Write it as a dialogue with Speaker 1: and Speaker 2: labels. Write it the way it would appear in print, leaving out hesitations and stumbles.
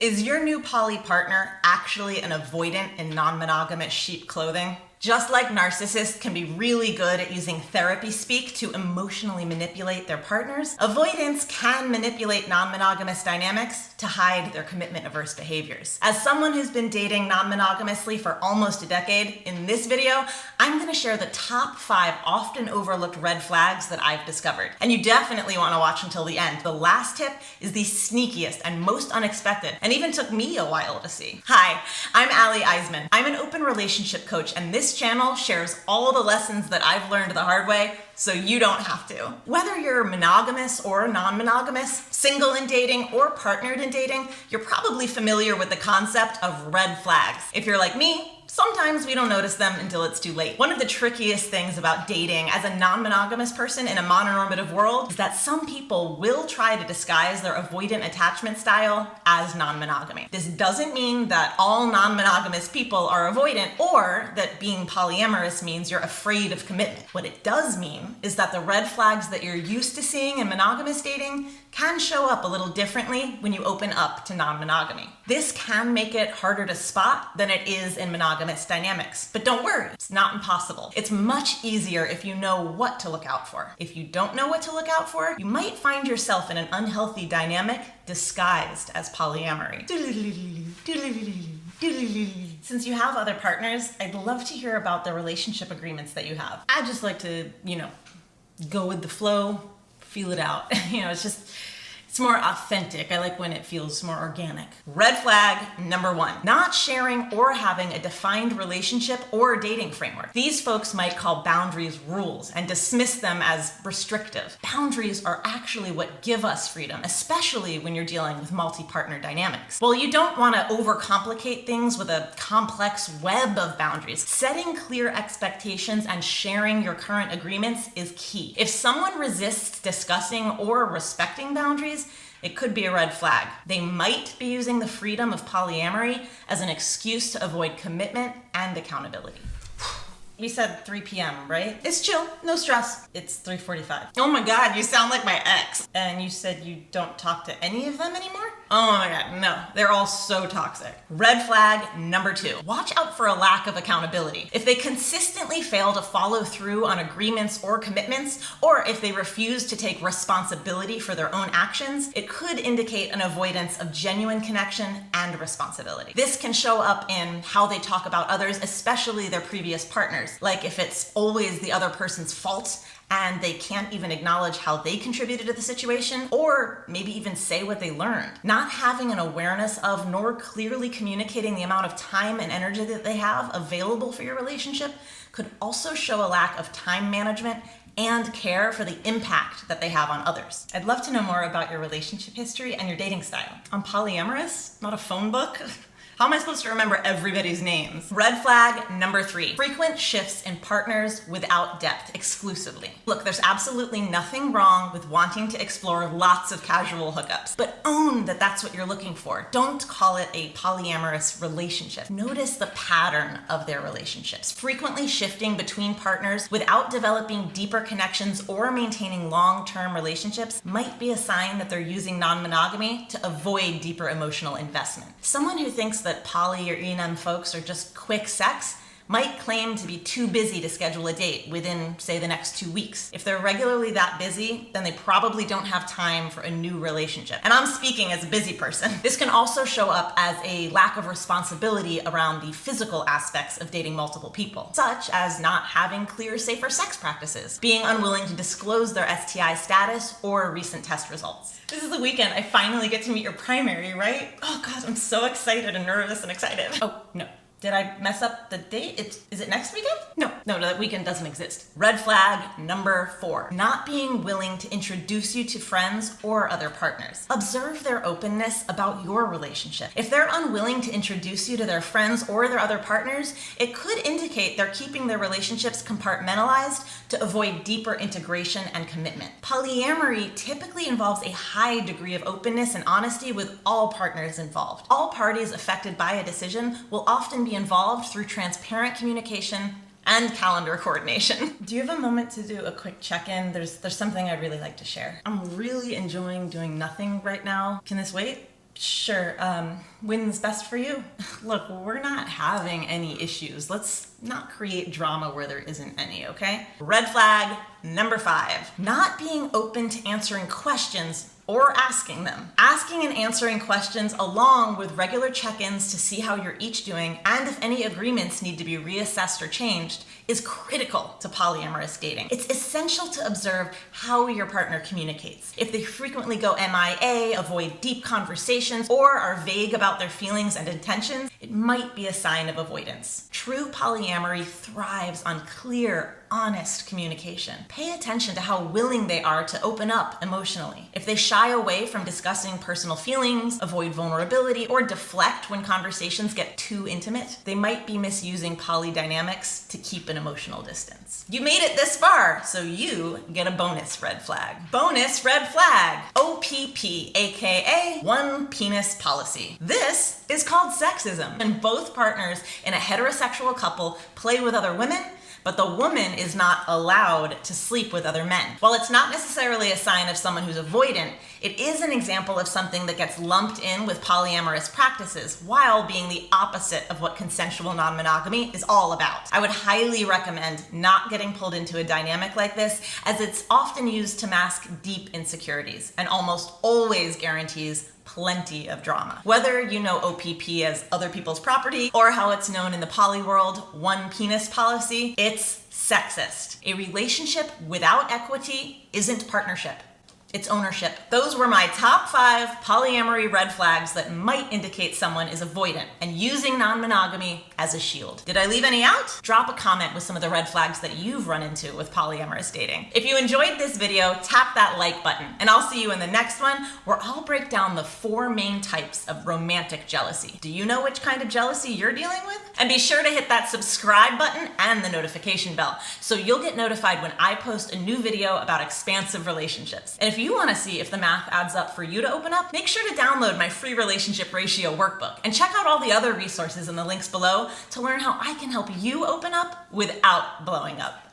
Speaker 1: Is your new poly partner actually an avoidant in non-monogamous sheep clothing? Just like narcissists can be really good at using therapy speak to emotionally manipulate their partners, avoidants can manipulate non-monogamous dynamics to hide their commitment-averse behaviors. As someone who's been dating non-monogamously for almost a decade, in this video, I'm gonna share the top 5 often overlooked red flags that I've discovered. And you definitely wanna watch until the end. The last tip is the sneakiest and most unexpected, and even took me a while to see. Hi, I'm Iseman. I'm an open relationship coach, and this channel shares all the lessons that I've learned the hard way so you don't have to. Whether you're monogamous or non-monogamous, single in dating or partnered in dating, you're probably familiar with the concept of red flags. If you're like me, sometimes we don't notice them until it's too late. One of the trickiest things about dating as a non-monogamous person in a mononormative world is that some people will try to disguise their avoidant attachment style as non-monogamy. This doesn't mean that all non-monogamous people are avoidant or that being polyamorous means you're afraid of commitment. What it does mean is that the red flags that you're used to seeing in monogamous dating can show up a little differently when you open up to non-monogamy. This can make it harder to spot than it is in monogamous dynamics. But don't worry, it's not impossible. It's much easier if you know what to look out for. If you don't know what to look out for, you might find yourself in an unhealthy dynamic disguised as polyamory. Since you have other partners, I'd love to hear about the relationship agreements that you have. I just like to, go with the flow, feel it out. It's more authentic. I like when it feels more organic. Red flag number 1, not sharing or having a defined relationship or dating framework. These folks might call boundaries rules and dismiss them as restrictive. Boundaries are actually what give us freedom, especially when you're dealing with multi-partner dynamics. Well, you don't want to overcomplicate things with a complex web of boundaries. Setting clear expectations and sharing your current agreements is key. If someone resists discussing or respecting boundaries, it could be a red flag. They might be using the freedom of polyamory as an excuse to avoid commitment and accountability. We said 3 p.m., right? It's chill, no stress. It's 3:45. Oh my God, you sound like my ex. And you said you don't talk to any of them anymore? Oh my God, no, they're all so toxic. Red flag number 2, watch out for a lack of accountability. If they consistently fail to follow through on agreements or commitments, or if they refuse to take responsibility for their own actions, it could indicate an avoidance of genuine connection and responsibility. This can show up in how they talk about others, especially their previous partners. Like if it's always the other person's fault and they can't even acknowledge how they contributed to the situation, or maybe even say what they learned. Not having an awareness of nor clearly communicating the amount of time and energy that they have available for your relationship could also show a lack of time management and care for the impact that they have on others. I'd love to know more about your relationship history and your dating style. I'm polyamorous, not a phone book. How am I supposed to remember everybody's names? Red flag number 3, frequent shifts in partners without depth exclusively. Look, there's absolutely nothing wrong with wanting to explore lots of casual hookups, but own that that's what you're looking for. Don't call it a polyamorous relationship. Notice the pattern of their relationships. Frequently shifting between partners without developing deeper connections or maintaining long-term relationships might be a sign that they're using non-monogamy to avoid deeper emotional investment. Someone who thinks that poly or ENM folks are just quick sex might claim to be too busy to schedule a date within, say, the next 2 weeks. If they're regularly that busy, then they probably don't have time for a new relationship. And I'm speaking as a busy person. This can also show up as a lack of responsibility around the physical aspects of dating multiple people, such as not having clear, safer sex practices, being unwilling to disclose their STI status or recent test results. This is the weekend. I finally get to meet your primary, right? Oh God, I'm so excited and nervous and excited. Oh, no. Did I mess up the date? Is it next weekend? No, that weekend doesn't exist. Red flag number 4, not being willing to introduce you to friends or other partners. Observe their openness about your relationship. If they're unwilling to introduce you to their friends or their other partners, it could indicate they're keeping their relationships compartmentalized to avoid deeper integration and commitment. Polyamory typically involves a high degree of openness and honesty with all partners involved. All parties affected by a decision will often be involved through transparent communication and calendar coordination. Do you have a moment to do a quick check-in? There's something I'd really like to share. I'm really enjoying doing nothing right now. Can this wait? Sure, when's best for you? Look, we're not having any issues. Let's not create drama where there isn't any, okay? Red flag number 5, not being open to answering questions or asking them. Asking and answering questions along with regular check-ins to see how you're each doing and if any agreements need to be reassessed or changed is critical to polyamorous dating. It's essential to observe how your partner communicates. If they frequently go MIA, avoid deep conversations, or are vague about their feelings and intentions, it might be a sign of avoidance. True polyamory thrives on clear, honest communication. Pay attention to how willing they are to open up emotionally. If they shy away from discussing personal feelings, avoid vulnerability, or deflect when conversations get too intimate, they might be misusing poly dynamics to keep an emotional distance. You made it this far, so you get a bonus red flag. Bonus red flag, OPP, aka one penis policy. This is called sexism, and both partners in a heterosexual couple play with other women, but the woman is not allowed to sleep with other men. While it's not necessarily a sign of someone who's avoidant, it is an example of something that gets lumped in with polyamorous practices while being the opposite of what consensual non-monogamy is all about. I would highly recommend not getting pulled into a dynamic like this, as it's often used to mask deep insecurities and almost always guarantees plenty of drama. Whether you know OPP as other people's property or how it's known in the poly world, one penis policy, it's sexist. A relationship without equity isn't partnership. It's ownership. Those were my top 5 polyamory red flags that might indicate someone is avoidant and using non-monogamy as a shield. Did I leave any out? Drop a comment with some of the red flags that you've run into with polyamorous dating. If you enjoyed this video, tap that like button, and I'll see you in the next one where I'll break down the 4 main types of romantic jealousy. Do you know which kind of jealousy you're dealing with? And be sure to hit that subscribe button and the notification bell so you'll get notified when I post a new video about expansive relationships. And if you want to see if the math adds up for you to open up, make sure to download my free relationship ratio workbook and check out all the other resources in the links below to learn how I can help you open up without blowing up.